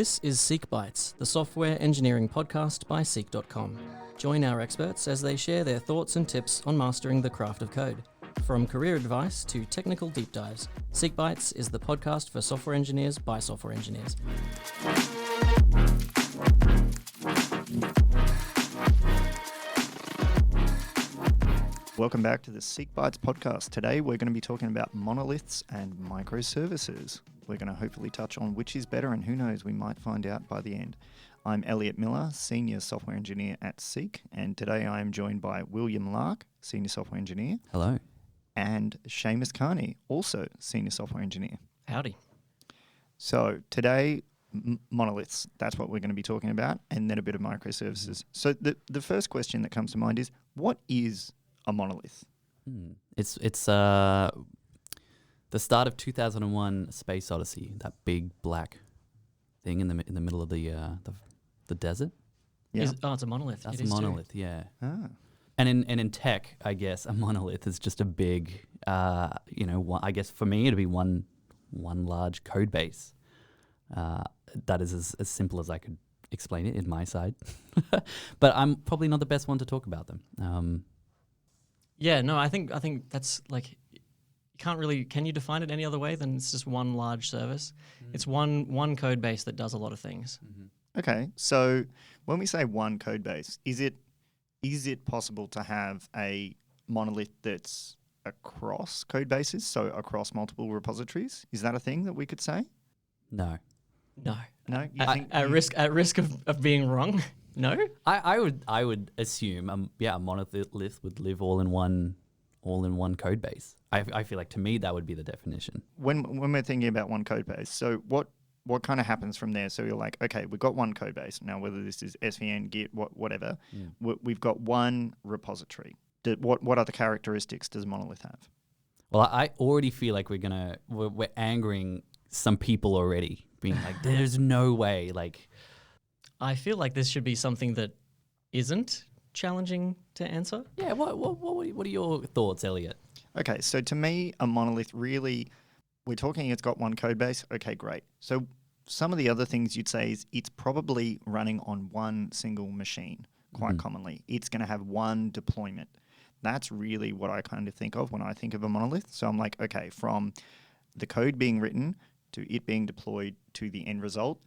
This is SEEK Bytes, the software engineering podcast by Seek.com. Join our experts as they share their thoughts and tips on mastering the craft of code. From career advice to technical deep dives, SEEK Bytes is the podcast for software engineers by software engineers. Welcome back to the SEEK Bytes podcast. Today we're going to be talking about monoliths and microservices. We're going to hopefully touch on which is better, and who knows, we might find out by the end. I'm Elliott Millar, Senior Software Engineer at Seek, and today I am joined by William Lark, Senior Software Engineer. Hello. And Seamus Kearney, also Senior Software Engineer. Howdy. So today, monoliths, that's what we're going to be talking about, and then a bit of microservices. So the first question that comes to mind is, what is a monolith? It's the start of 2001: Space Odyssey. That big black thing in the middle of the desert. Yeah. It's a monolith. That's It a is monolith. too. Yeah. Ah. And in tech, I guess a monolith is just a big, I guess for me it'd be one large code base. That is as simple as I could explain it in my side. But I'm probably not the best one to talk about them. Yeah, no, I think that's like, you can't really, can you define it any other way than it's just one large service? It's one code base that does a lot of things. Okay, so when we say one code base, is it possible to have a monolith that's across code bases, so across multiple repositories? Is that a thing that we could say? No. No. No? At risk of being wrong? No? I would assume a monolith would live all in one code base. I feel like to me that would be the definition. When we're thinking about one code base, so what kind of happens from there? So you're like, okay, we've got one code base. Now whether this is SVN, Git, whatever, we've got one repository. What other characteristics does monolith have? Well, I already feel like we're angering some people already, being like, there's no way, like. I feel like this should be something that isn't challenging to answer. Yeah, what are your thoughts, Elliott? Okay, so to me, a monolith really, we're talking it's got one code base. Okay, great. So some of the other things you'd say is it's probably running on one single machine quite commonly. It's going to have one deployment. That's really what I kind of think of when I think of a monolith. So I'm like, okay, from the code being written to it being deployed to the end result,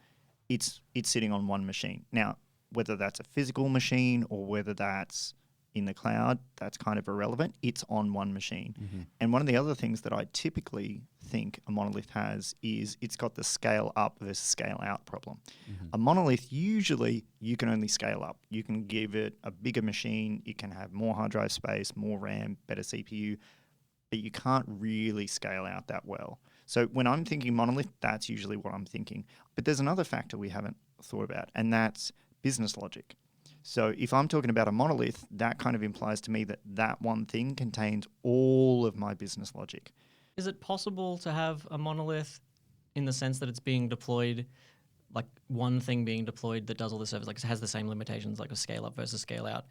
it's sitting on one machine. Now, whether that's a physical machine or whether that's in the cloud, that's kind of irrelevant. It's on one machine. And one of the other things that I typically think a monolith has is it's got the scale up versus scale out problem. A monolith, usually you can only scale up. You can give it a bigger machine, it can have more hard drive space, more RAM, better CPU, but you can't really scale out that well. So when I'm thinking monolith, that's usually what I'm thinking. But there's another factor we haven't thought about, and that's business logic. So if I'm talking about a monolith, that kind of implies to me that that one thing contains all of my business logic. Is it possible to have a monolith in the sense that it's being deployed, like one thing being deployed that does all the service, like it has the same limitations like a scale up versus scale out,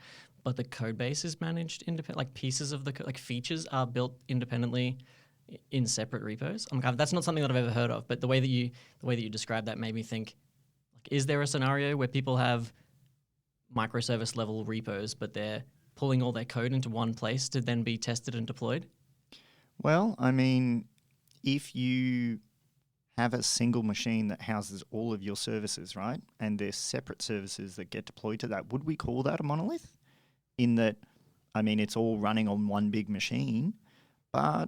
but the code base is managed independently, like pieces of like features are built independently in separate repos? That's not something that I've ever heard of, but the way that you described that made me think, like, is there a scenario where people have microservice level repos, but they're pulling all their code into one place to then be tested and deployed? Well, I mean, if you have a single machine that houses all of your services, right, and there's separate services that get deployed to that, would we call that a monolith? In that, I mean, it's all running on one big machine, but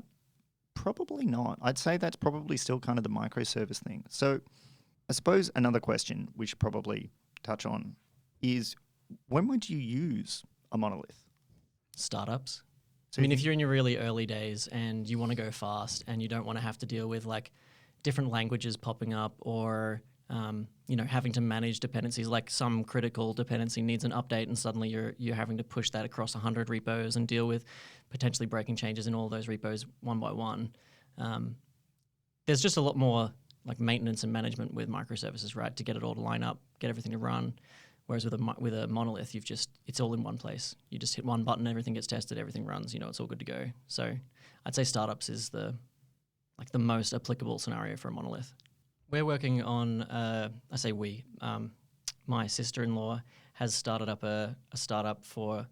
probably not. I'd say that's probably still kind of the microservice thing. So I suppose another question we should probably touch on is, when would you use a monolith? Startups. So I mean, if you're in your really early days and you want to go fast and you don't want to have to deal with like different languages popping up or having to manage dependencies, like some critical dependency needs an update and suddenly you're having to push that across 100 repos and deal with potentially breaking changes in all those repos one by one. There's just a lot more like maintenance and management with microservices, right? To get it all to line up, get everything to run. Whereas with a monolith, it's all in one place. You just hit one button, everything gets tested, everything runs. It's all good to go. So I'd say startups is the most applicable scenario for a monolith. We're working on, I say we, my sister-in-law has started up a startup for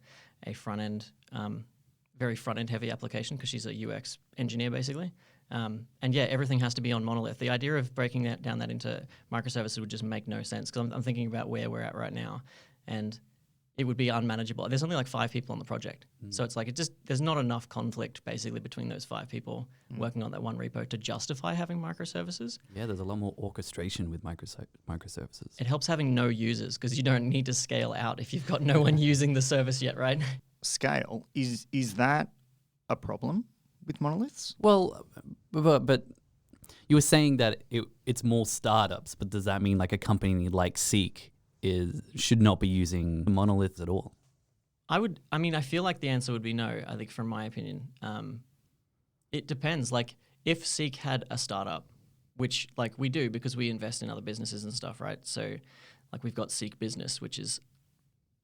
a front-end, very front-end heavy application because she's a UX engineer basically. And yeah, everything has to be on Monolith. The idea of breaking that down into microservices would just make no sense because I'm thinking about where we're at right now, and it would be unmanageable. There's only like 5 people on the project, so it's like there's not enough conflict basically between those 5 people working on that one repo to justify having microservices. Yeah, there's a lot more orchestration with microservices. It helps having no users because you don't need to scale out if you've got no one using the service yet, right? Scale, is that a problem with monoliths? Well, but you were saying that it's more startups, but does that mean like a company like SEEK should not be using monoliths at all? I feel like the answer would be no, I think, from my opinion. It depends. Like, if SEEK had a startup, which, like, we do because we invest in other businesses and stuff, right? So, like, we've got SEEK Business, which is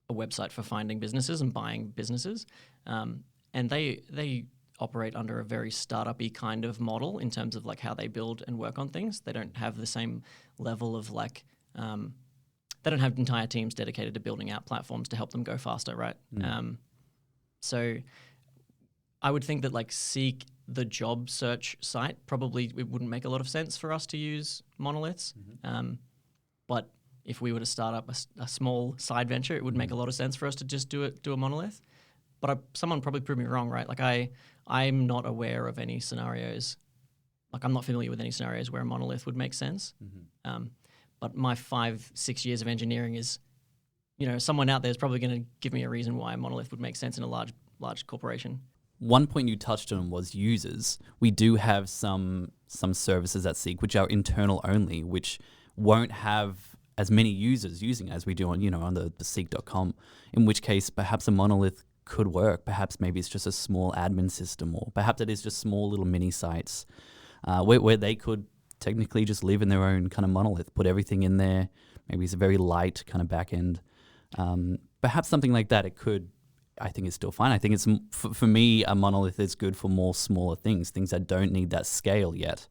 a website for finding businesses and buying businesses. And they operate under a very startup-y kind of model in terms of, like, how they build and work on things. They don't have the same level of, like... they don't have entire teams dedicated to building out platforms to help them go faster, right? So I would think that like SEEK, the job search site, probably it wouldn't make a lot of sense for us to use monoliths. But if we were to start up a small side venture, it would make a lot of sense for us to just do a monolith. But someone probably proved me wrong, right? Like I'm not aware of any scenarios. Like I'm not familiar with any scenarios where a monolith would make sense. But my 5-6 years of engineering is, someone out there is probably going to give me a reason why a monolith would make sense in a large corporation. One point you touched on was users. We do have some services at SEEK which are internal only, which won't have as many users using as we do on the seek.com. In which case, perhaps a monolith could work. Perhaps maybe it's just a small admin system, or perhaps it is just small little mini sites where they could technically just live in their own kind of monolith, put everything in there. Maybe it's a very light kind of back end. Perhaps something like that, I think it's still fine. I think it's, for me, a monolith is good for more smaller things that don't need that scale yet.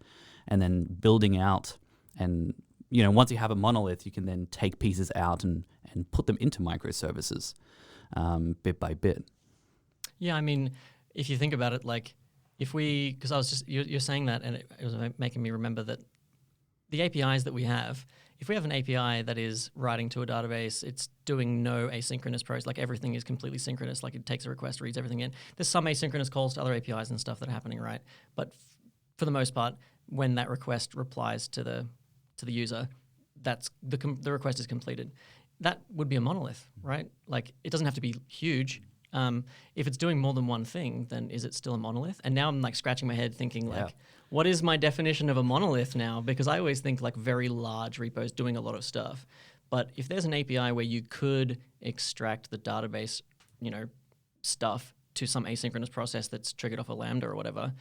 And then building out, and once you have a monolith, you can then take pieces out and put them into microservices bit by bit. Yeah, I mean, if you think about it, like, because I was just, you're saying that, and it was making me remember that the APIs that we have, if we have an API that is writing to a database, it's doing no asynchronous process, like everything is completely synchronous, like it takes a request, reads everything in. There's some asynchronous calls to other APIs and stuff that are happening, right? But for the most part, when that request replies to the user, that's the request is completed. That would be a monolith, right? Like it doesn't have to be huge. If it's doing more than one thing, then is it still a monolith? And now I'm like scratching my head thinking like, what is my definition of a monolith now? Because I always think like very large repos doing a lot of stuff. But if there's an API where you could extract the database, stuff to some asynchronous process that's triggered off a Lambda or whatever,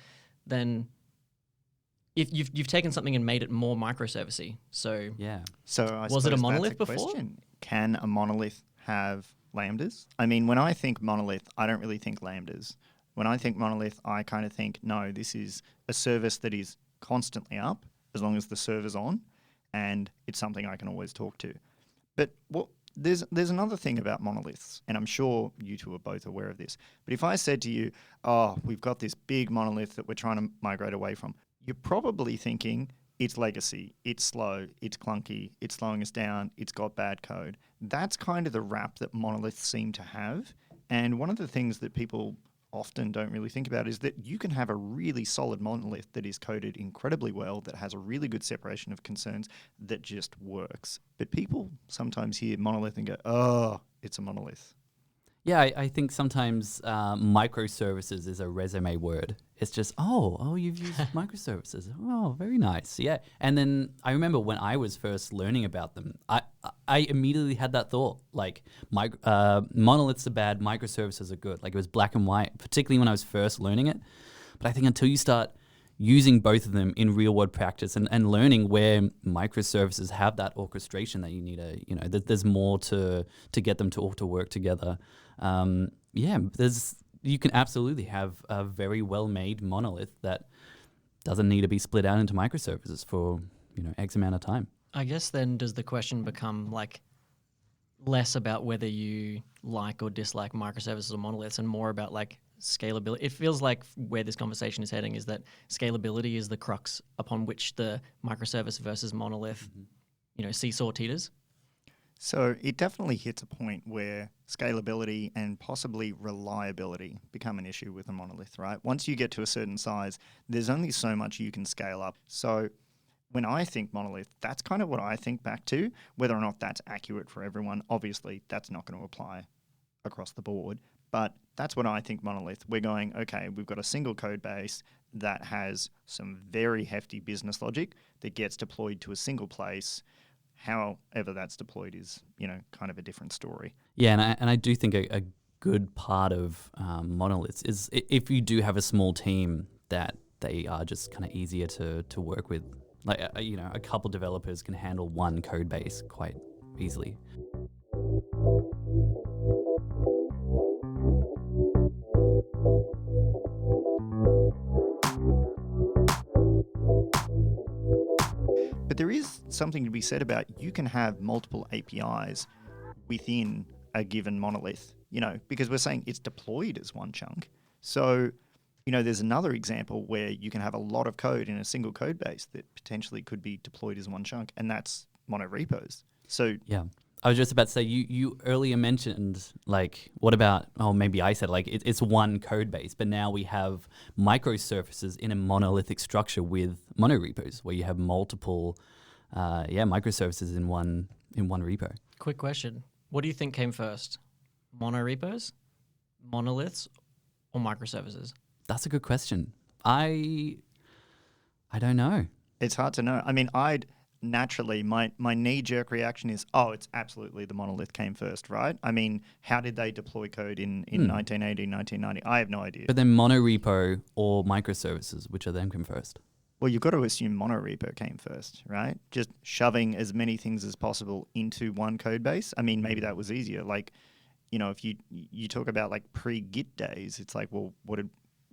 then if you've taken something and made it more microservice-y. So I was it a monolith that's a before? Question. Can a monolith have lambdas? I mean, when I think monolith, I don't really think lambdas. When I think monolith, I kind of think, no, this is a service that is constantly up as long as the server's on, and it's something I can always talk to. But there's another thing about monoliths, and I'm sure you two are both aware of this. But if I said to you, we've got this big monolith that we're trying to migrate away from, you're probably thinking it's legacy, it's slow, it's clunky, it's slowing us down, it's got bad code. That's kind of the rap that monoliths seem to have. And one of the things that people often don't really think about is that you can have a really solid monolith that is coded incredibly well, that has a really good separation of concerns, that just works. But people sometimes hear monolith and go, it's a monolith. Yeah, I think sometimes microservices is a resume word. It's just, you've used microservices. Oh, very nice. Yeah. And then I remember when I was first learning about them, I immediately had that thought, like monoliths are bad, microservices are good. Like it was black and white, particularly when I was first learning it. But I think until you start using both of them in real world practice and learning where microservices have that orchestration that you need there's more to get them to all to work together. You can absolutely have a very well-made monolith that doesn't need to be split out into microservices for X amount of time. I guess then does the question become like less about whether you like or dislike microservices or monoliths and more about like scalability? It feels like where this conversation is heading is that scalability is the crux upon which the microservice versus monolith, seesaw teeters. So it definitely hits a point where scalability and possibly reliability become an issue with a monolith, right? Once you get to a certain size, there's only so much you can scale up. So when I think monolith, that's kind of what I think back to. Whether or not that's accurate for everyone, obviously that's not going to apply across the board. But that's what I think monolith. We're going, okay, we've got a single code base that has some very hefty business logic that gets deployed to a single place. However that's deployed is, kind of a different story. Yeah, and I do think a good part of monoliths is if you do have a small team that they are just kind of easier to work with. Like, a couple developers can handle one code base quite easily. But there is something to be said about you can have multiple APIs within a given monolith, because we're saying it's deployed as one chunk. So, there's another example where you can have a lot of code in a single code base that potentially could be deployed as one chunk, and that's monorepos. So yeah, I was just about to say, you earlier mentioned, like, what about, maybe I said, like, it's one code base, but now we have microservices in a monolithic structure with monorepos, where you have multiple, microservices in one repo. Quick question. What do you think came first? Monorepos, monoliths, or microservices? That's a good question. I don't know. It's hard to know. I mean, naturally, my knee-jerk reaction is, it's absolutely the monolith came first, right? I mean, how did they deploy code in 1980, 1990? I have no idea. But then monorepo or microservices, which of them come first? Well, you've got to assume monorepo came first, right? Just shoving as many things as possible into one code base. I mean, maybe that was easier. Like, if you talk about like pre-Git days, it's like, well, what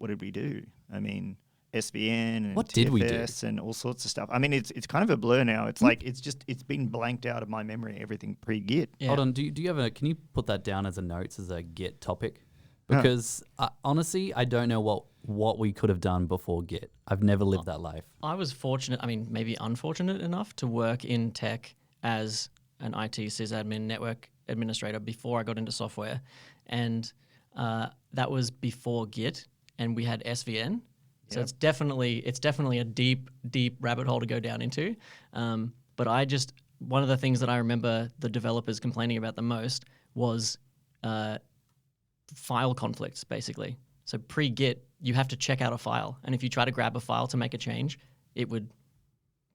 did we do? I mean, SVN and what did we do? and all sorts of stuff. I mean, it's kind of a blur now. It's like it's been blanked out of my memory. Everything pre-Git. Yeah. Hold on. Do you have can you put that down as a notes as a Git topic? Because honestly, I don't know what we could have done before Git. I've never lived that life. I was fortunate. I mean, maybe unfortunate enough to work in tech as an IT sysadmin network administrator before I got into software, and that was before Git, and we had SVN. So it's definitely a deep rabbit hole to go down into. But one of the things that I remember the developers complaining about the most was file conflicts, basically. So pre-Git, you have to check out a file. And if you try to grab a file to make a change, it would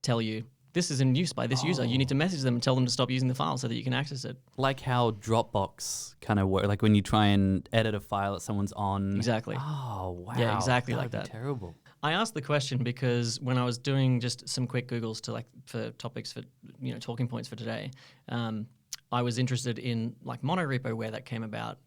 tell you, this is in use by this user. You need to message them and tell them to stop using the file so that you can access it. Like how Dropbox kind of work, like when you try and edit a file that someone's on. Exactly. Oh, wow. Yeah, exactly that like would be that. Terrible. I asked the question because when I was doing just some quick Googles for topics for, talking points for today, I was interested in like monorepo, where that came about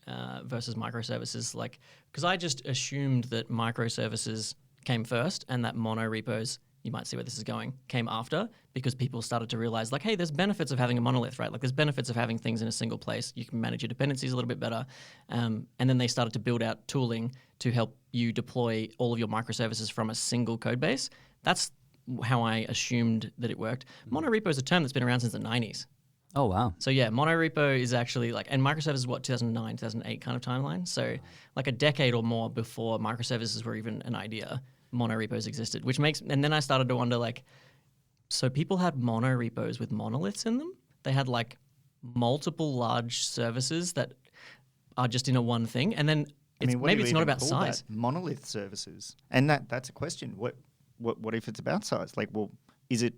versus microservices. Like, because I just assumed that microservices came first and that monorepos, you might see where this is going, came after, because people started to realize like, hey, there's benefits of having a monolith, right? Like there's benefits of having things in a single place. You can manage your dependencies a little bit better. And then they started to build out tooling to help you deploy all of your microservices from a single code base. That's how I assumed that it worked. Monorepo is a term that's been around since the 90s. Oh, wow. So yeah, monorepo is actually like, and microservices is what, 2009, 2008 kind of timeline. So like a decade or more before microservices were even an idea, monorepos existed, and then I started to wonder like, so people had monorepos with monoliths in them? They had like multiple large services that are just in a one thing, and then maybe it's not about size. Monolith services, and that's a question. What if it's about size? Like, well, is it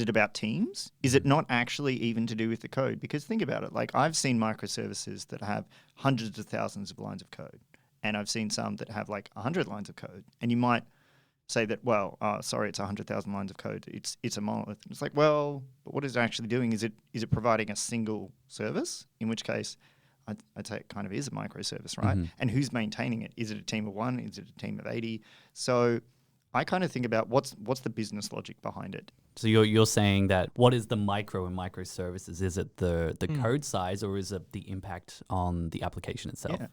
about teams? Is it not actually even to do with the code? Because think about it. Like I've seen microservices that have hundreds of thousands of lines of code, and I've seen some that have like 100 lines of code, and you might say that, well, sorry, it's 100,000 lines of code. It's a monolith. It's like, well, but what is it actually doing? Is it providing a single service? In which case, I'd say it kind of is a microservice, right? Mm-hmm. And who's maintaining it? Is it a team of one? Is it a team of 80? So I kind of think about what's the business logic behind it. So you're saying that what is the micro and microservices? Is it the code size, or is it the impact on the application itself? Yeah.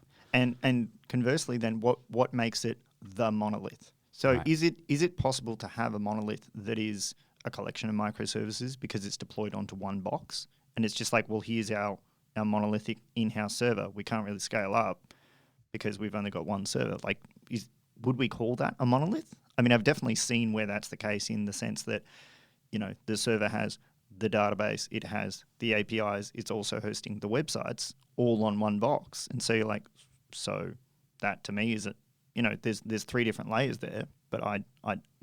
And conversely, then what makes it the monolith? So Right. is it possible to have a monolith that is a collection of microservices because it's deployed onto one box, and it's just like, well, here's our monolithic in-house server. We can't really scale up because we've only got one server. Like, would we call that a monolith? I mean, I've definitely seen where that's the case, in the sense that, you know, the server has the database, it has the APIs, it's also hosting the websites all on one box. And so you're like, so that to me is it, you know, there's three different layers there, but I'd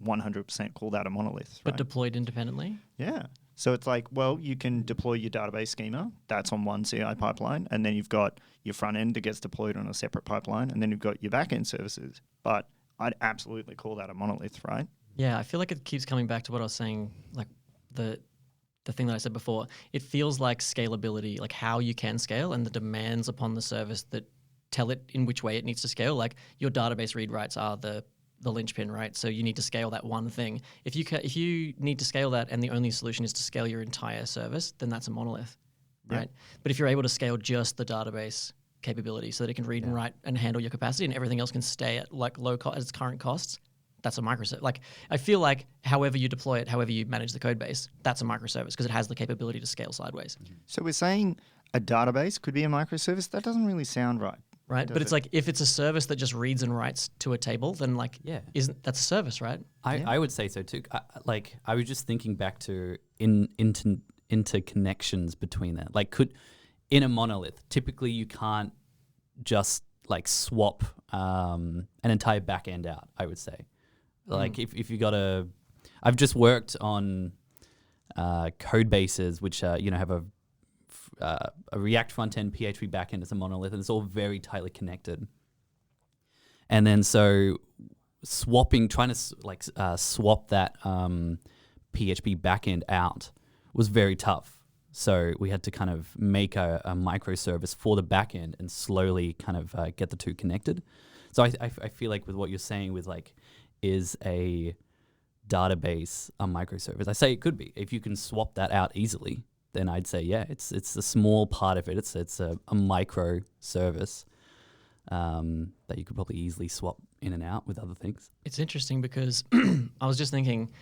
100% call that a monolith. Right? But deployed independently? Yeah. So it's like, well, you can deploy your database schema, that's on one CI pipeline, and then you've got your front end that gets deployed on a separate pipeline, and then you've got your back end services. But I'd absolutely call that a monolith, right? Yeah, I feel like it keeps coming back to what I was saying, like the thing that I said before. It feels like scalability, like how you can scale, and the demands upon the service that tell it in which way it needs to scale. Like your database read writes are the linchpin, right? So you need to scale that one thing. If you need to scale that, and the only solution is to scale your entire service, then that's a monolith, right? But if you're able to scale just the database capability so that it can read and write and handle your capacity, and everything else can stay at like low cost at its current costs, that's a microservice. Like, I feel like however you deploy it, however you manage the code base, that's a microservice because it has the capability to scale sideways. So we're saying a database could be a microservice? That doesn't really sound right. Right, but it's like, if it's a service that just reads and writes to a table, then like, isn't that's a service, right? I would say so too. I was just thinking back to interconnections between that. Like, in a monolith, typically you can't just like swap an entire back end out, I would say. Like if you got I've just worked on code bases which have a React front end, PHP back end as a monolith, and it's all very tightly connected. And then so trying to swap that PHP back end out was very tough. So we had to kind of make a microservice for the back end and slowly kind of get the two connected. So I feel like with what you're saying with like, is a database a microservice? I say it could be. If you can swap that out easily, then I'd say, yeah, it's a small part of it. It's a microservice that you could probably easily swap in and out with other things. It's interesting because I was just thinking,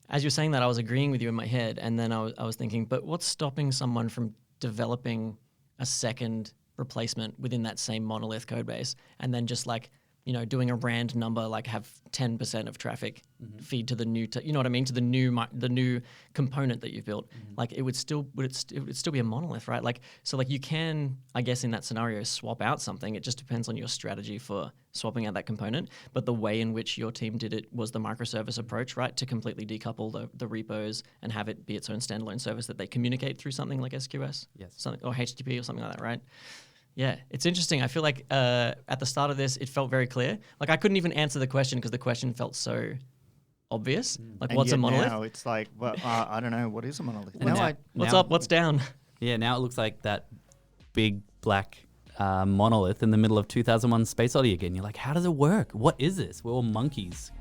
as you're saying that, I was agreeing with you in my head, and then I was thinking, but what's stopping someone from developing a second replacement within that same monolith code base, and then just like, you know, doing a rand number, like have 10% of traffic feed to the new, you know what I mean, to the new component that you've built. Like, it would still be a monolith, right? Like, so like you can, I guess in that scenario, swap out something. It just depends on your strategy for swapping out that component. But the way in which your team did it was the microservice approach, right? To completely decouple the repos and have it be its own standalone service that they communicate through something like SQS, something, or HTTP or something like that, right? Yeah, it's interesting. I feel like at the start of this, it felt very clear. Like, I couldn't even answer the question because the question felt so obvious. Like, And what's a yet monolith? now it's like, well, I don't know, what is a monolith? What's up? What's down? Yeah, now it looks like that big black monolith in the middle of 2001 Space Odyssey again. You're like, how does it work? What is this? We're all monkeys.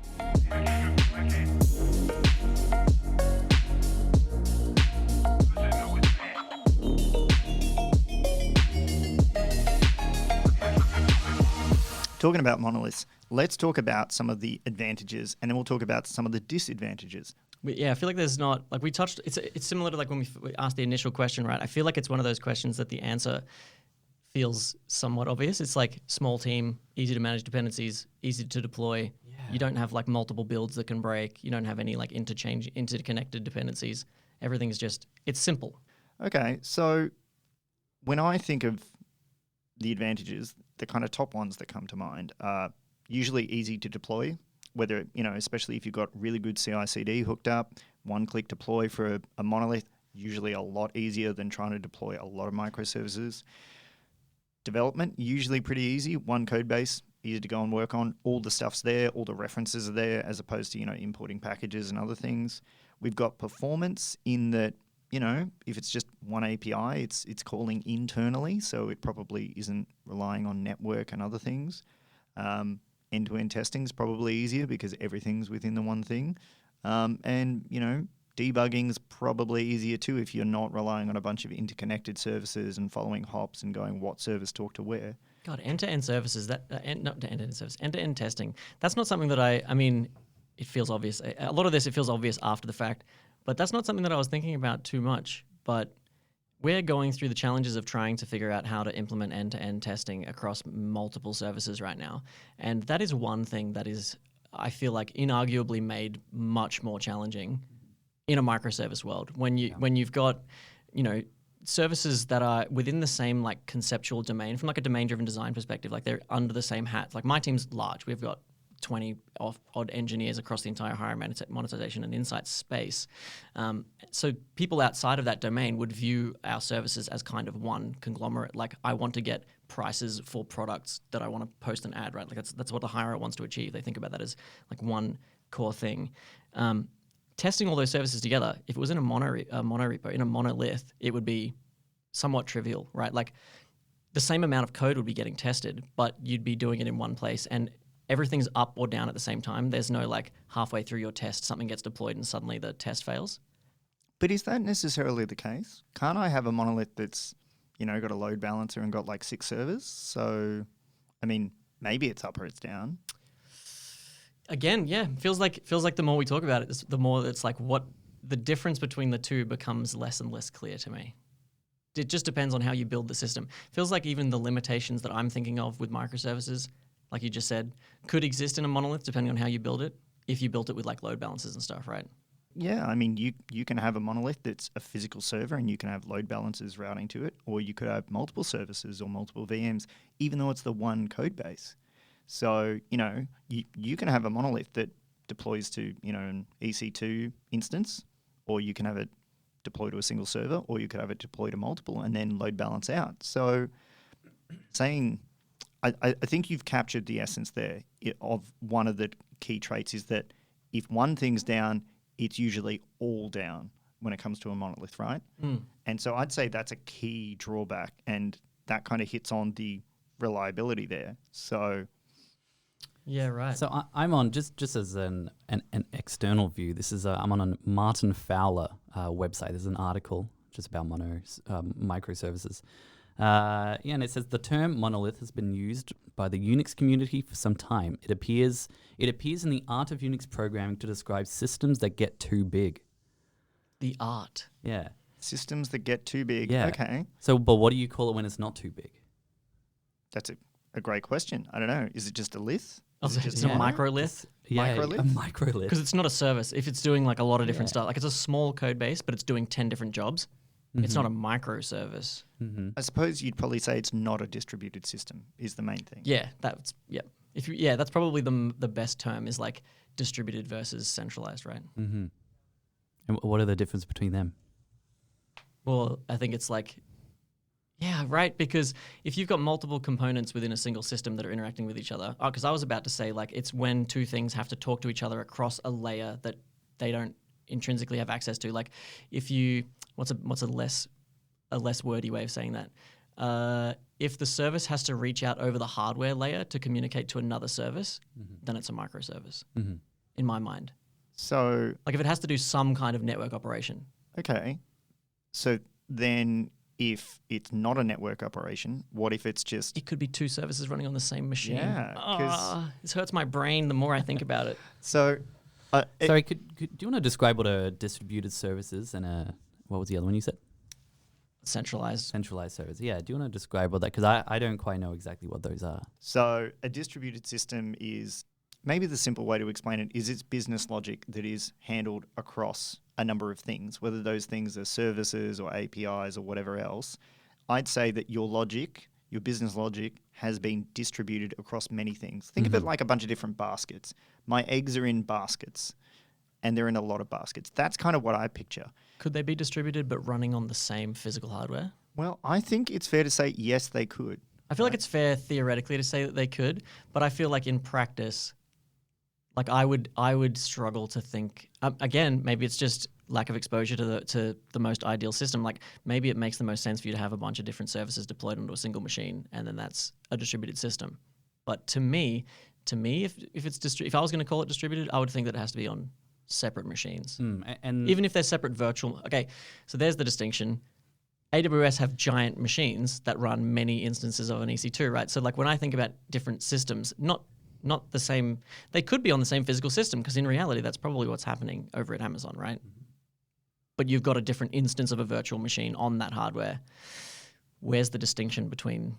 Talking about monoliths, let's talk about some of the advantages, and then we'll talk about some of the disadvantages. I feel like there's not, like we touched, it's similar to like when we asked the initial question, right? I feel like it's one of those questions that the answer feels somewhat obvious. It's like small team, easy to manage dependencies, easy to deploy. Yeah. You don't have like multiple builds that can break. You don't have any like interconnected dependencies. Everything's just, it's simple. Okay, so when I think of the advantages, the kind of top ones that come to mind are usually easy to deploy, whether, you know, especially if you've got really good CI/CD hooked up, one-click deploy for a monolith, usually a lot easier than trying to deploy a lot of microservices. Development, usually pretty easy. One code base, easy to go and work on. All the stuff's there, all the references are there, as opposed to, you know, importing packages and other things. We've got performance in that, you know, if it's just one API, it's calling internally, so it probably isn't relying on network and other things. End-to-end testing is probably easier because everything's within the one thing. And, you know, Debugging's probably easier too if you're not relying on a bunch of interconnected services and following hops and going what service talk to where. God, end-to-end services, not end-to-end service, end-to-end testing. That's not something that I mean, it feels obvious. A lot of this, it feels obvious after the fact, but that's not something that I was thinking about too much. But we're going through the challenges of trying to figure out how to implement end-to-end testing across multiple services right now. And that is one thing that is, I feel like, inarguably made much more challenging in a microservice world. When you've got, services that are within the same like conceptual domain, from like a domain-driven design perspective, like they're under the same hat. Like my team's large. We've got 20 odd engineers across the entire higher monetization and insights space. So people outside of that domain would view our services as kind of one conglomerate. Like I want to get prices for products that I want to post an ad, right? Like that's what the hirer wants to achieve. They think about that as like one core thing. Testing all those services together, if it was in a monorepo, in a monolith, it would be somewhat trivial, right? Like the same amount of code would be getting tested, but you'd be doing it in one place and everything's up or down at the same time. There's no like halfway through your test, something gets deployed and suddenly the test fails. But is that necessarily the case? Can't I have a monolith that's, got a load balancer and got like 6 servers? So, I mean, maybe it's up or it's down. Again, yeah, feels like the more we talk about it, the more it's like what the difference between the two becomes less and less clear to me. It just depends on how you build the system. Feels like even the limitations that I'm thinking of with microservices, like you just said, could exist in a monolith depending on how you build it, if you built it with like load balancers and stuff, right? Yeah, I mean, you can have a monolith that's a physical server and you can have load balancers routing to it, or you could have multiple services or multiple VMs, even though it's the one code base. So, you can have a monolith that deploys to, an EC2 instance, or you can have it deploy to a single server, or you could have it deploy to multiple and then load balance out. So I think you've captured the essence there of one of the key traits is that if one thing's down, it's usually all down when it comes to a monolith, right? And so I'd say that's a key drawback, and that kind of hits on the reliability there. So... Yeah, right. So I'm on just as an external view. This is I'm on a Martin Fowler website. There's an article just about microservices. And it says the term monolith has been used by the Unix community for some time. It appears in the art of Unix programming to describe systems that get too big. The art. Yeah. Systems that get too big. Yeah. Okay. So, but what do you call it when it's not too big? That's a great question. I don't know. Is it just a lith? It's a microlith. Yeah, Microlith? a microlith. Because it's not a service. If it's doing like a lot of different stuff, like it's a small code base, but it's doing 10 different jobs, it's not a microservice. I suppose you'd probably say it's not a distributed system is the main thing. Yeah, that's that's probably the best term is like distributed versus centralized, right? And what are the difference between them? Well, I think it's like, yeah, right. Because if you've got multiple components within a single system that are interacting with each other, because I was about to say like it's when two things have to talk to each other across a layer that they don't intrinsically have access to. Like if you, what's a less wordy way of saying that? If the service has to reach out over the hardware layer to communicate to another service, then it's a microservice in my mind. So like if it has to do some kind of network operation. Okay. So then if it's not a network operation, what if it's just... It could be two services running on the same machine. Yeah. This hurts my brain the more I think about it. So... Sorry, do you want to describe what a distributed service is and what was the other one you said? Centralized service. Yeah, do you want to describe what that... Because I don't quite know exactly what those are. So a distributed system is... Maybe the simple way to explain it is it's business logic that is handled across a number of things, whether those things are services or APIs or whatever else. I'd say that your logic, your business logic, has been distributed across many things. Think of it like a bunch of different baskets. My eggs are in baskets, and they're in a lot of baskets. That's kind of what I picture. Could they be distributed but running on the same physical hardware? Well, I think it's fair to say yes, they could. I feel like it's fair theoretically to say that they could, but I feel like in practice... Like I would struggle to think again. Maybe it's just lack of exposure to the most ideal system. Like maybe it makes the most sense for you to have a bunch of different services deployed onto a single machine, and then that's a distributed system. But to me, if I was going to call it distributed, I would think that it has to be on separate machines. And Even if they're separate virtual. Okay, so there's the distinction. AWS have giant machines that run many instances of an EC2, right? So like when I think about different systems, not the same, they could be on the same physical system, because in reality, that's probably what's happening over at Amazon, right? But you've got a different instance of a virtual machine on that hardware. Where's the distinction between,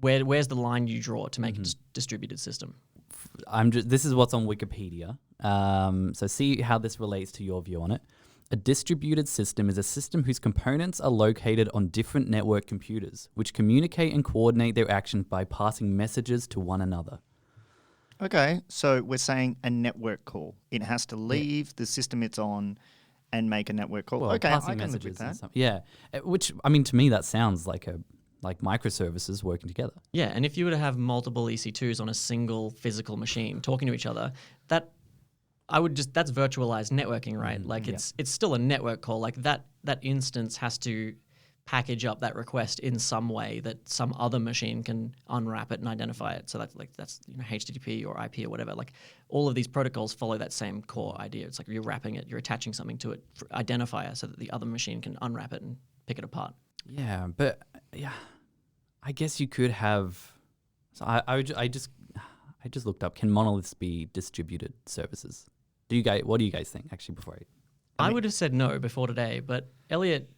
where's the line you draw to make a distributed system? This is what's on Wikipedia. So see how this relates to your view on it. A distributed system is a system whose components are located on different network computers, which communicate and coordinate their actions by passing messages to one another. Okay, so we're saying a network call. It has to leave the system it's on and make a network call. Well, Okay, passing I can live messages with that. and stuff. Yeah, which I mean, to me, that sounds like microservices working together. Yeah, and if you were to have multiple EC2s on a single physical machine talking to each other, that's virtualized networking, right? Like it's still a network call. Like that instance has to package up that request in some way that some other machine can unwrap it and identify it. So that's HTTP or IP or whatever. Like all of these protocols follow that same core idea. It's like you're wrapping it, you're attaching something to it for identifier so that the other machine can unwrap it and pick it apart. Yeah, but I guess you could have. So I just looked up. Can monoliths be distributed services? What do you guys think? Actually, before I would have said no before today, but Elliott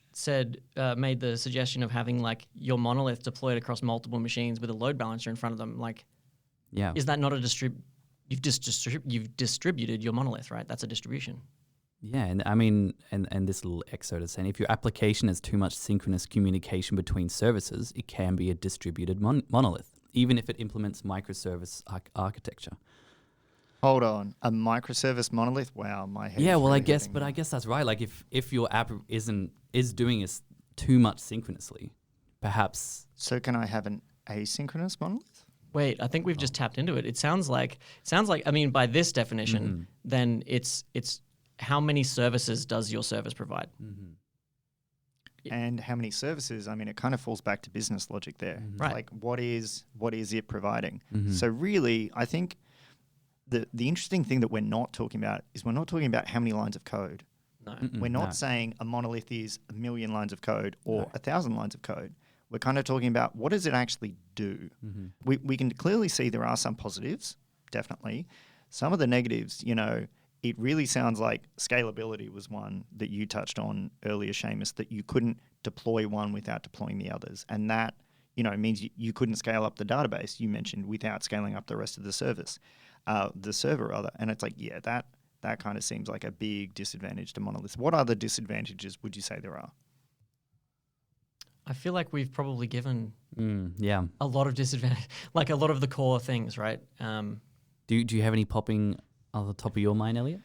made the suggestion of having like your monolith deployed across multiple machines with a load balancer in front of them. Like, is that not a You've distributed your monolith, right? That's a distribution. Yeah, and I mean, and this little excerpt is saying if your application has too much synchronous communication between services, it can be a distributed monolith, even if it implements microservice architecture. Hold on, a microservice monolith? Wow, my head. Yeah, is well, really I guess, hurting but now. I guess that's right. Like, if your app is doing too much synchronously, perhaps. So can I have an asynchronous monolith? Wait, I think we've just tapped into it. It sounds like. I mean, by this definition, then it's how many services does your service provide? And how many services? I mean, it kind of falls back to business logic there. Right. Like, what is it providing? So really, I think the interesting thing that we're not talking about is we're not talking about how many lines of code. No. We're not saying a monolith is 1,000,000 lines of code or 1,000 lines of code. We're kind of talking about what does it actually do? We can clearly see there are some positives, definitely. Some of the negatives, it really sounds like scalability was one that you touched on earlier, Seamus, that you couldn't deploy one without deploying the others. And that, means you couldn't scale up the database you mentioned without scaling up the rest of the server rather. And it's like, that kind of seems like a big disadvantage to monoliths. What other disadvantages would you say there are? I feel like we've probably given a lot of disadvantage, like a lot of the core things, right? Do you have any popping on the top of your mind, Elliott?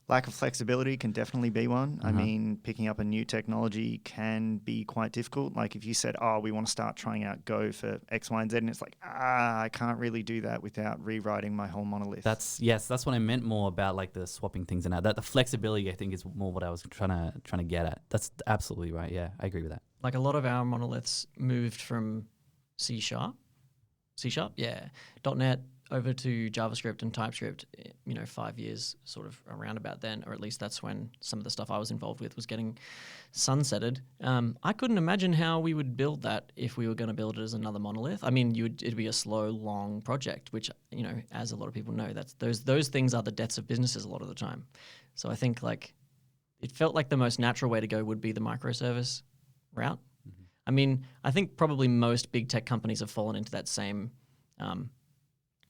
Lack of flexibility can definitely be one. I mean, picking up a new technology can be quite difficult. Like if you said, we want to start trying out Go for X, Y, and Z, and it's like, I can't really do that without rewriting my whole monolith. That's what I meant more about, like the swapping things and that the flexibility, I think, is more what I was trying to get at. That's absolutely right. Yeah, I agree with that. Like a lot of our monoliths moved from C#, yeah, .NET over to JavaScript and TypeScript, 5 years sort of around about then, or at least that's when some of the stuff I was involved with was getting sunsetted. I couldn't imagine how we would build that if we were going to build it as another monolith. I mean, it'd be a slow, long project, which, as a lot of people know, those things are the deaths of businesses a lot of the time. So I think it felt like the most natural way to go would be the microservice route. I mean, I think probably most big tech companies have fallen into that same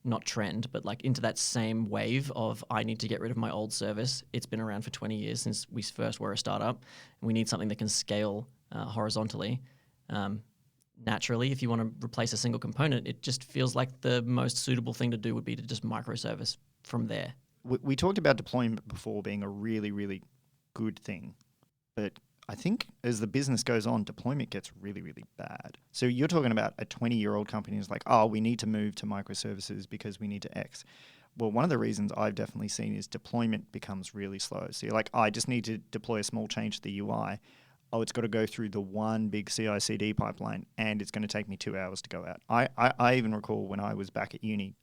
not trend, but like into that same wave of I need to get rid of my old service. It's been around for 20 years since we first were a startup, and we need something that can scale horizontally. Naturally, if you want to replace a single component, it just feels like the most suitable thing to do would be to just microservice from there. We talked about deployment before being a really, really good thing, but I think as the business goes on, deployment gets really, really bad. So you're talking about a 20-year-old company who's like, we need to move to microservices because we need to X. Well, one of the reasons I've definitely seen is deployment becomes really slow. So you're like, I just need to deploy a small change to the UI. It's got to go through the one big CI/CD pipeline, and it's going to take me 2 hours to go out. I even recall when I was back at uni,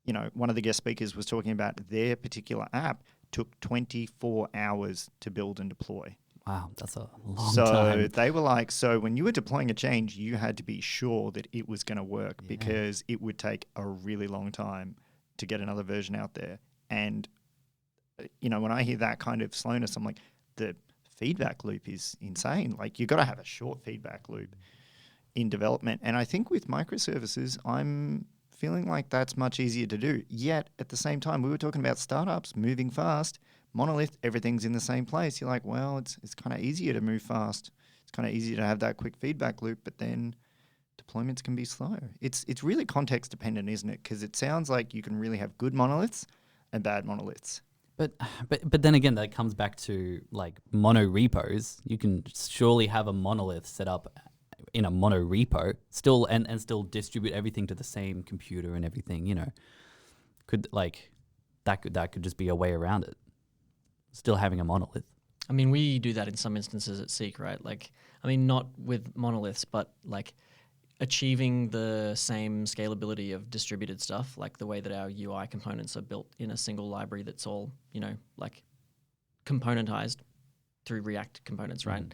one of the guest speakers was talking about their particular app took 24 hours to build and deploy. Wow, that's a long So time. they were like, so when you were deploying a change, you had to be sure that it was going to work because it would take a really long time to get another version out there. And, when I hear that kind of slowness, I'm like, the feedback loop is insane. Like, you've got to have a short feedback loop in development. And I think with microservices, I'm feeling like that's much easier to do. Yet, at the same time, we were talking about startups moving fast. Monolith, everything's in the same place. You're like, well, it's kind of easier to move fast. It's kind of easier to have that quick feedback loop, but then deployments can be slow. It's really context dependent, isn't it? Because it sounds like you can really have good monoliths and bad monoliths. But then again, that comes back to like monorepos. You can surely have a monolith set up in a monorepo still and still distribute everything to the same computer and everything. That could just be a way around it. Still having a monolith. I mean, we do that in some instances at SEEK, right? Not with monoliths, but achieving the same scalability of distributed stuff, like the way that our UI components are built in a single library that's all, componentized through React components, right?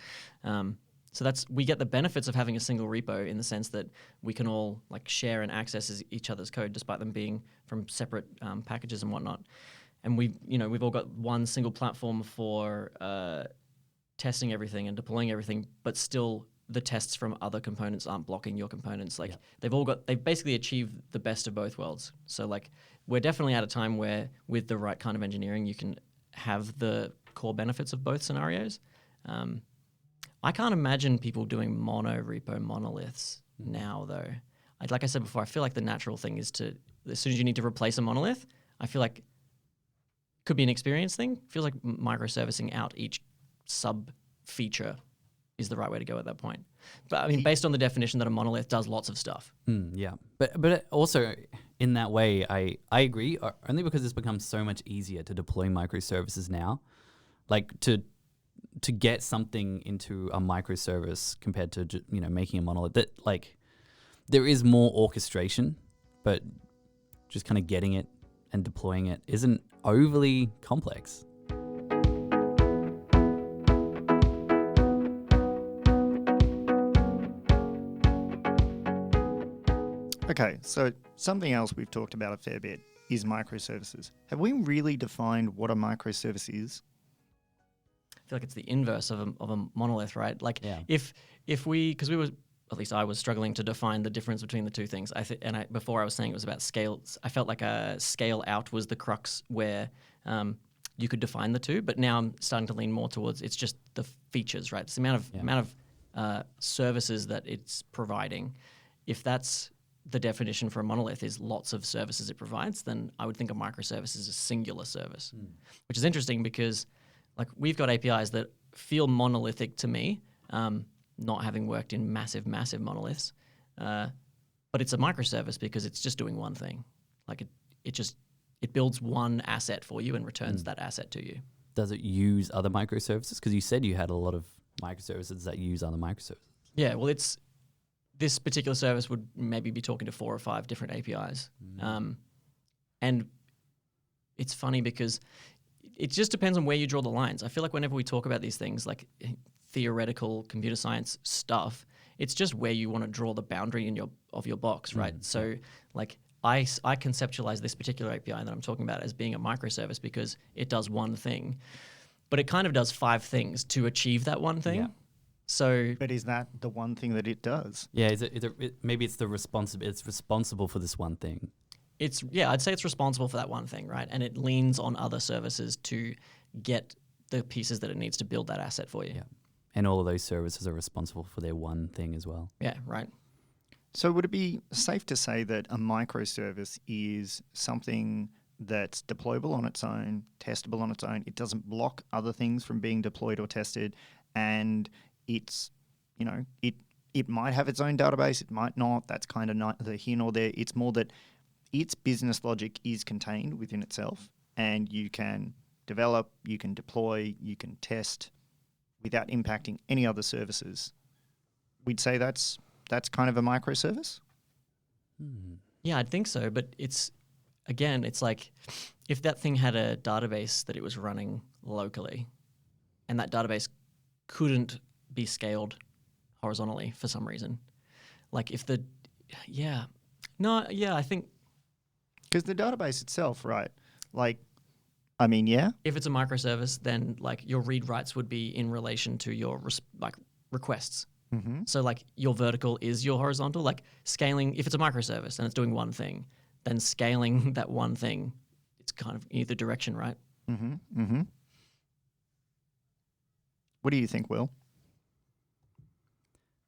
So we get the benefits of having a single repo in the sense that we can all share and access each other's code despite them being from separate packages and whatnot. And we've all got one single platform for testing everything and deploying everything, but still the tests from other components aren't blocking your components. They've basically achieved the best of both worlds. So we're definitely at a time where with the right kind of engineering, you can have the core benefits of both scenarios. I can't imagine people doing monorepo monoliths now, though. Like I said before, I feel like the natural thing is as soon as you need to replace a monolith, I feel like could be an experience thing. Feels like microservicing out each sub feature is the right way to go at that point. But based on the definition that a monolith does lots of stuff. Yeah, but also in that way, I agree. Only because it's become so much easier to deploy microservices now, to get something into a microservice compared to making a monolith. That there is more orchestration, but just kind of getting it and deploying it isn't overly complex. Okay, so something else we've talked about a fair bit is microservices. Have we really defined what a microservice is? I feel like it's the inverse of a monolith, right? Because at least I was struggling to define the difference between the two things. Before I was saying it was about scale. I felt like a scale out was the crux where you could define the two, but now I'm starting to lean more towards it's just the features, right? It's the amount of services that it's providing. If that's the definition for a monolith is lots of services it provides, then I would think a microservice is a singular service, which is interesting because we've got APIs that feel monolithic to me, not having worked in massive monoliths, but it's a microservice because it's just doing one thing. It builds one asset for you and returns that asset to you. Does it use other microservices? Because you said you had a lot of microservices that use other microservices. Yeah, well, this particular service would maybe be talking to 4 or 5 different APIs. And it's funny because it just depends on where you draw the lines. I feel like whenever we talk about these things, like theoretical computer science stuff, it's just where you want to draw the boundary of your box, right? So I conceptualize this particular API that I'm talking about as being a microservice because it does one thing, but it kind of does 5 things to achieve that one thing. Yeah. So, but is that the one thing that it does? Yeah, maybe it's it's responsible for this one thing. I'd say it's responsible for that one thing, right? And it leans on other services to get the pieces that it needs to build that asset for you. Yeah. And all of those services are responsible for their one thing as well. Yeah, right. So would it be safe to say that a microservice is something that's deployable on its own, testable on its own, it doesn't block other things from being deployed or tested, and it's, it might have its own database, it might not, that's kind of not the here nor there. It's more that its business logic is contained within itself and you can develop, you can deploy, you can test without impacting any other services. We'd say that's kind of a microservice? Yeah, I'd think so, but it's again, it's like if that thing had a database that it was running locally and that database couldn't be scaled horizontally for some reason, like if the, I think Because the database itself, right? Like, I mean, yeah. if it's a microservice, then like your read writes would be in relation to your requests. Mm-hmm. So like your vertical is your horizontal. Like scaling, if it's a microservice and it's doing one thing, then scaling that one thing, it's kind of either direction, right? Mm-hmm. Mm-hmm. What do you think, Will?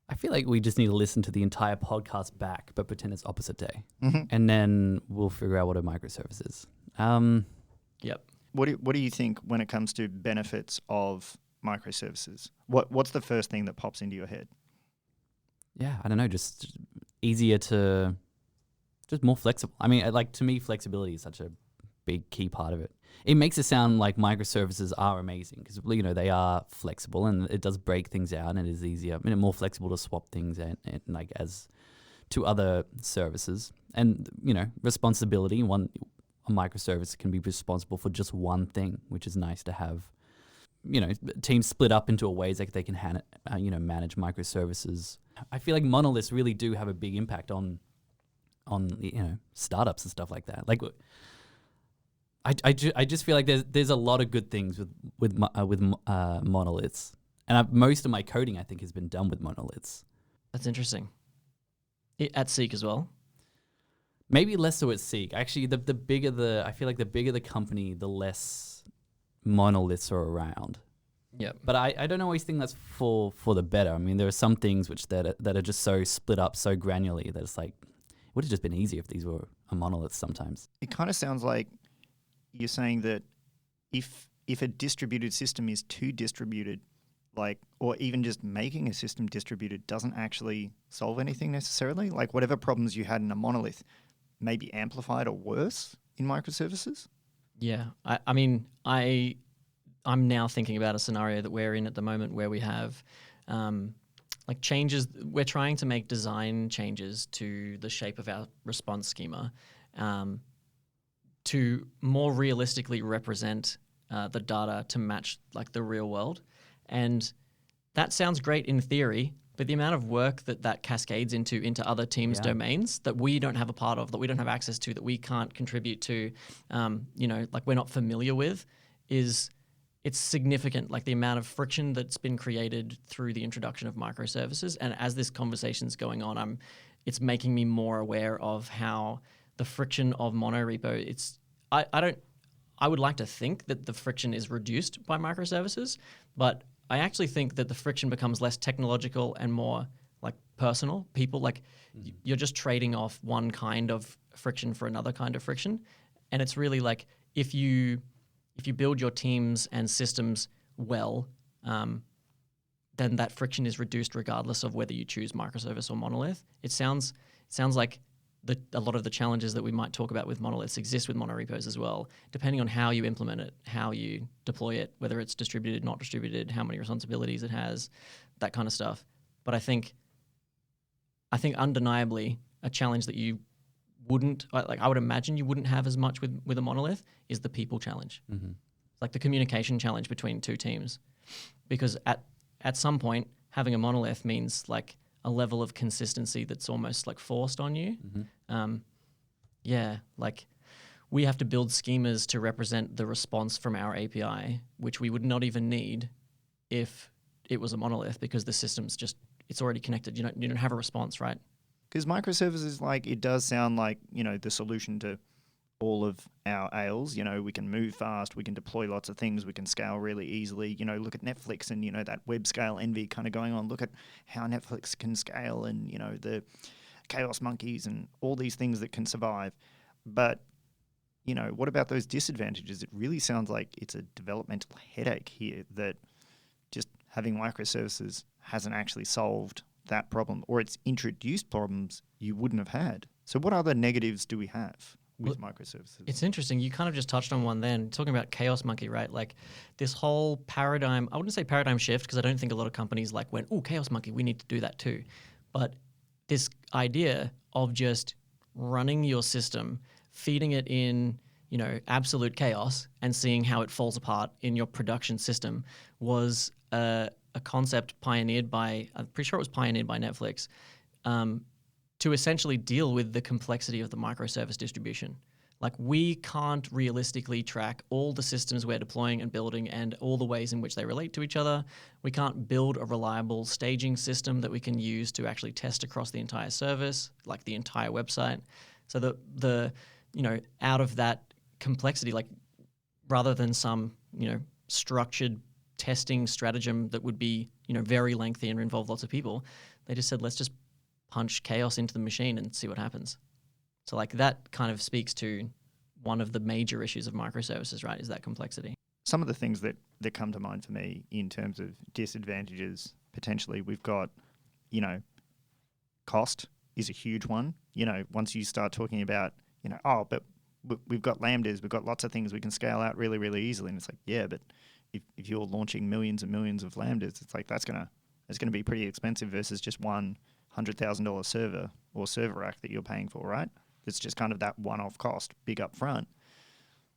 I feel like we just need to listen to the entire podcast back, but pretend it's opposite day, Mm-hmm. and then we'll figure out what a microservice is. Yep. What do you think when it comes to benefits of microservices? What's the first thing that pops into your head? Yeah, I don't know, just easier to, just more flexible. I mean, like to me, flexibility is such a big key part of it. It makes it sound like microservices are amazing because, you know, they are flexible and it does break things out and it is easier, I mean, more flexible to swap things and like as to other services. And, you know, responsibility, a microservice can be responsible for just one thing, which is nice to have. You know, teams split up into ways that they can manage microservices. I feel like monoliths really do have a big impact on startups and stuff like that. Like, I just feel like there's a lot of good things with monoliths, and most of my coding I think has been done with monoliths. That's interesting. At Seek as well. Maybe less so at Seek. Actually, the bigger I feel like the bigger the company, the less monoliths are around. Yep. But I don't always think that's for the better. I mean, there are some things that are just so split up, so granularly that it's like, it would have just been easier if these were a monolith sometimes. It kind of sounds like you're saying that if a distributed system is too distributed, like, or even just making a system distributed doesn't actually solve anything necessarily. Like whatever problems you had in a monolith may be amplified or worse in microservices. Yeah. I mean, I'm now thinking about a scenario that we're in at the moment where we have like changes. We're trying to make design changes to the shape of our response schema to more realistically represent the data to match like the real world. And that sounds great in theory, but the amount of work that cascades into other teams' domains that we don't have a part of, that we don't have access to, that we can't contribute to, like we're not familiar with, it's significant. Like the amount of friction that's been created through the introduction of microservices. And as this conversation's going on, it's making me more aware of how the friction of monorepo. I would like to think that the friction is reduced by microservices, but I actually think that the friction becomes less technological and more like personal. People like you're just trading off one kind of friction for another kind of friction, and it's really like if you build your teams and systems well, then that friction is reduced regardless of whether you choose microservice or monolith. It sounds like a lot of the challenges that we might talk about with monoliths exist with monorepos as well, depending on how you implement it, how you deploy it, whether it's distributed, not distributed, how many responsibilities it has, that kind of stuff. But I think undeniably a challenge that you wouldn't, like I would imagine you wouldn't have as much with a monolith is the people challenge. Mm-hmm. Like the communication challenge between two teams. Because at some point, having a monolith means like a level of consistency that's almost like forced on you. Mm-hmm. Like we have to build schemas to represent the response from our API, which we would not even need if it was a monolith because the system's just, it's already connected. You don't have a response, right? Because microservices, like, it does sound like, the solution to all of our ails. We can move fast, we can deploy lots of things, we can scale really easily. Look at Netflix and, that web scale envy kind of going on. Look at how Netflix can scale and, the chaos monkeys and all these things that can survive. But, what about those disadvantages? It really sounds like it's a developmental headache here that just having microservices hasn't actually solved that problem, or it's introduced problems you wouldn't have had. So what other negatives do we have with microservices? It's interesting. You kind of just touched on one then, talking about chaos monkey, right? Like this whole paradigm, I wouldn't say paradigm shift because I don't think a lot of companies like went, oh, chaos monkey, we need to do that too. But this idea of just running your system feeding it in, absolute chaos and seeing how it falls apart in your production system was a concept pioneered by, I'm pretty sure it was pioneered by Netflix, to essentially deal with the complexity of the microservice distribution. Like, we can't realistically track all the systems we're deploying and building and all the ways in which they relate to each other. We can't build a reliable staging system that we can use to actually test across the entire service, like the entire website. So the out of that complexity, like, rather than some, structured testing stratagem that would be, very lengthy and involve lots of people, they just said, let's just punch chaos into the machine and see what happens. So, like, that kind of speaks to one of the major issues of microservices, right, is that complexity. Some of the things that come to mind for me in terms of disadvantages, potentially, we've got, cost is a huge one. Once you start talking about, but we've got Lambdas, we've got lots of things we can scale out really, really easily. And it's like, yeah, but if you're launching millions and millions of Lambdas, it's like that's gonna be pretty expensive versus just one $100,000 server or server rack that you're paying for, right? It's just kind of that one-off cost, big up front.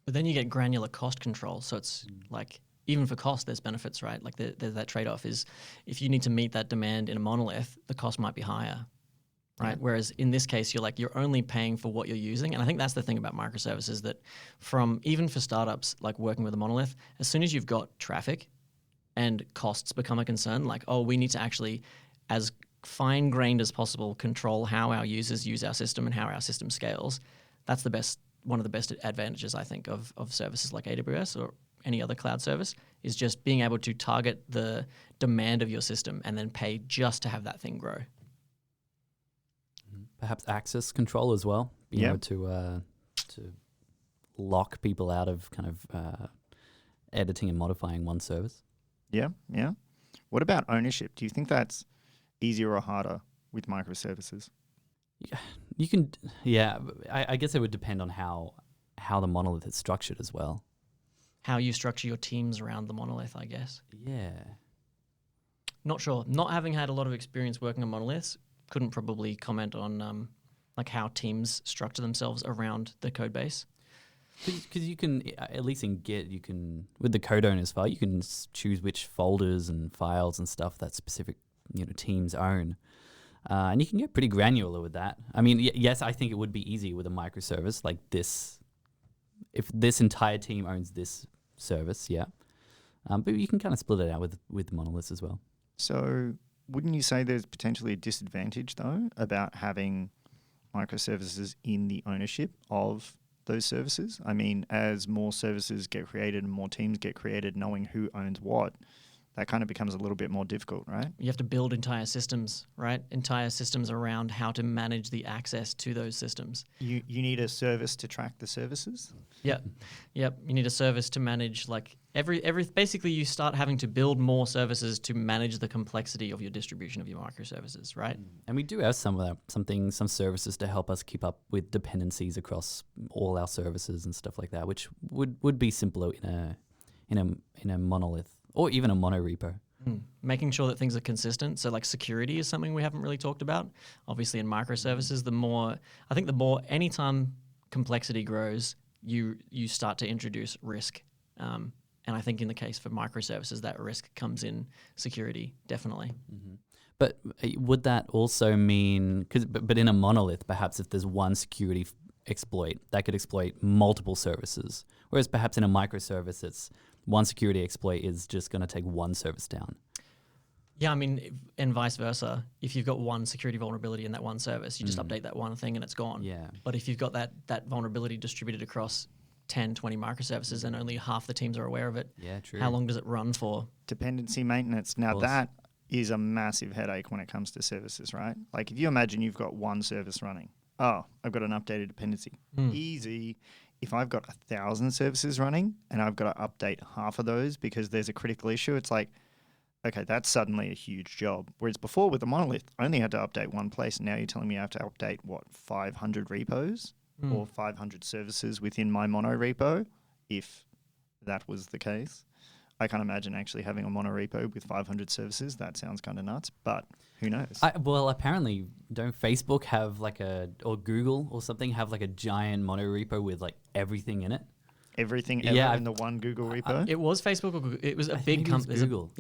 But then you get granular cost control. So it's like, even for cost, there's benefits, right? Like, there's that trade-off is if you need to meet that demand in a monolith, the cost might be higher, right? Yeah. Whereas in this case, you're only paying for what you're using. And I think that's the thing about microservices, that even for startups, like working with a monolith, as soon as you've got traffic and costs become a concern, like, we need to actually, as fine-grained as possible, control how our users use our system and how our system scales. That's one of the best advantages, I think, of services like AWS or any other cloud service, is just being able to target the demand of your system and then pay just to have that thing grow. Perhaps access control as well, being able to lock people out of kind of editing and modifying one service. Yeah. What about ownership? Do you think that's easier or harder with microservices? Yeah, you can. Yeah, I guess it would depend on how the monolith is structured as well. How you structure your teams around the monolith, I guess. Yeah. Not sure. Not having had a lot of experience working on monoliths, couldn't probably comment on like how teams structure themselves around the code base. Because you can, at least in Git, you can, with the code owners file, you can choose which folders and files and stuff that specific teams own. And you can get pretty granular with that. I mean, yes, I think it would be easy with a microservice like this. If this entire team owns this service, yeah. But you can kind of split it out with monoliths as well. So wouldn't you say there's potentially a disadvantage, though, about having microservices in the ownership of those services? I mean, as more services get created and more teams get created, knowing who owns what, that kind of becomes a little bit more difficult, right? You have to build entire systems, right? Entire systems around how to manage the access to those systems. You need a service to track the services? Yep. You need a service to manage, like, every basically you start having to build more services to manage the complexity of your distribution of your microservices, right? And we do have some of that, some services to help us keep up with dependencies across all our services and stuff like that, which would be simpler in a monolith. Or even a monorepo. Making sure that things are consistent. So, like, security is something we haven't really talked about. Obviously, in microservices, anytime complexity grows, you start to introduce risk. And I think in the case for microservices, that risk comes in security, definitely. Mm-hmm. But would that also mean, but in a monolith, perhaps if there's one security exploit, that could exploit multiple services. Whereas perhaps in a microservice, it's one security exploit is just going to take one service down. Yeah, I mean, and vice versa. If you've got one security vulnerability in that one service, you just update that one thing and it's gone. Yeah. But if you've got that vulnerability distributed across 10, 20 microservices and only half the teams are aware of it, yeah, true. How long does it run for? Dependency maintenance. Now, that is a massive headache when it comes to services, right? Like, if you imagine you've got one service running. Oh, I've got an updated dependency. Easy. If I've got 1,000 services running and I've got to update half of those because there's a critical issue, it's like, okay, that's suddenly a huge job. Whereas before with the monolith, I only had to update one place. And now you're telling me I have to update, 500 repos or 500 services within my mono repo, if that was the case. I can't imagine actually having a monorepo with 500 services. That sounds kind of nuts, but who knows? Well, apparently, don't Facebook have like or Google or something have like a giant monorepo with like everything in it? Everything ever in the one Google repo? It was Facebook or Google. It was a big company. Google.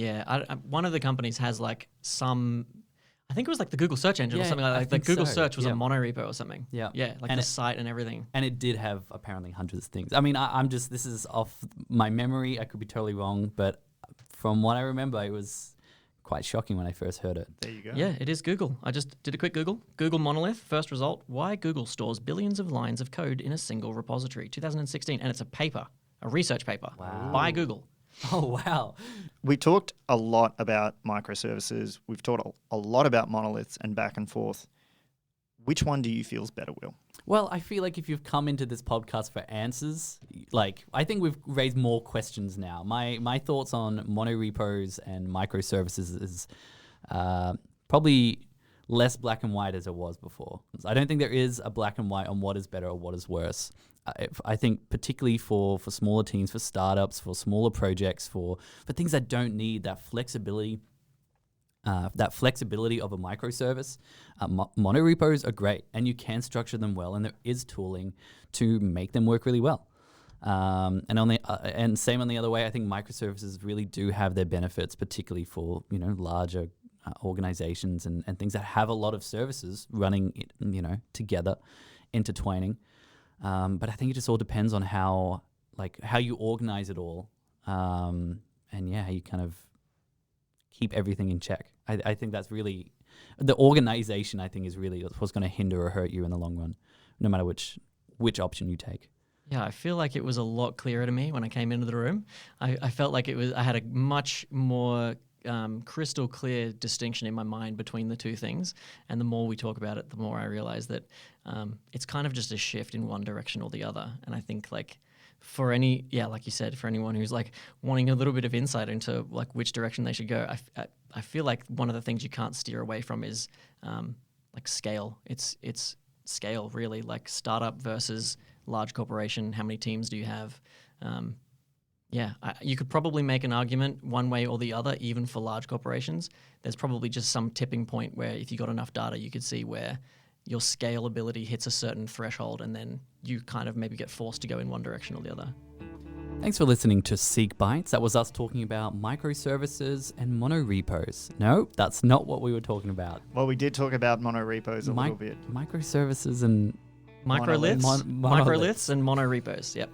One of the companies has like some. I think it was like the Google search engine or something like that. Like Google search was a monorepo or something. Yeah. Like and the site and everything. And it did have apparently hundreds of things. I mean, this is off my memory. I could be totally wrong, but from what I remember, it was quite shocking when I first heard it. There you go. Yeah, it is Google. I just did a quick Google. Google Monolith, first result, why Google stores billions of lines of code in a single repository, 2016. And it's a paper, a research paper by Google. Oh, wow. We talked a lot about microservices. We've talked a lot about monoliths and back and forth. Which one do you feel is better, Will? Well, I feel like if you've come into this podcast for answers, like I think we've raised more questions now. My thoughts on monorepos and microservices is probably less black and white as it was before. I don't think there is a black and white on what is better or what is worse. I think particularly for smaller teams, for startups, for smaller projects, for things that don't need that flexibility of a microservice, monorepos are great, and you can structure them well, and there is tooling to make them work really well. And same on the other way, I think microservices really do have their benefits, particularly for larger organizations and things that have a lot of services running together, intertwining. But I think it just all depends on how you organize it all, and how you kind of keep everything in check. I think that's really the organization. I think is really what's going to hinder or hurt you in the long run, no matter which option you take. Yeah, I feel like it was a lot clearer to me when I came into the room. I felt like I had a much more crystal clear distinction in my mind between the two things. And the more we talk about it, the more I realize that it's kind of just a shift in one direction or the other. And I think like like you said, for anyone who's like wanting a little bit of insight into like which direction they should go, I feel like one of the things you can't steer away from is like scale. It's scale really, like startup versus large corporation. How many teams do you have? You could probably make an argument one way or the other, even for large corporations. There's probably just some tipping point where if you got enough data, you could see where your scalability hits a certain threshold, and then you kind of maybe get forced to go in one direction or the other. Thanks for listening to SEEK Bytes. That was us talking about microservices and monorepos. No, that's not what we were talking about. Well, we did talk about monorepos a little bit. Microservices and Microliths, microliths and monorepos. Yep.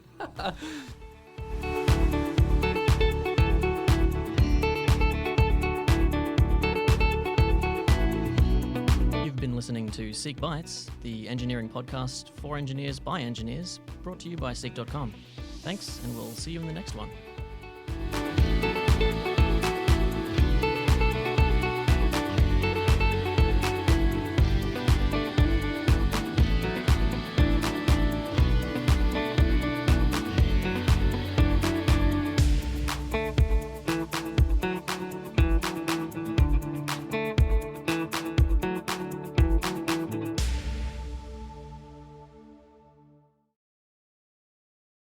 Listening to SEEK Bytes, the engineering podcast for engineers by engineers, brought to you by Seek.com. Thanks, and we'll see you in the next one.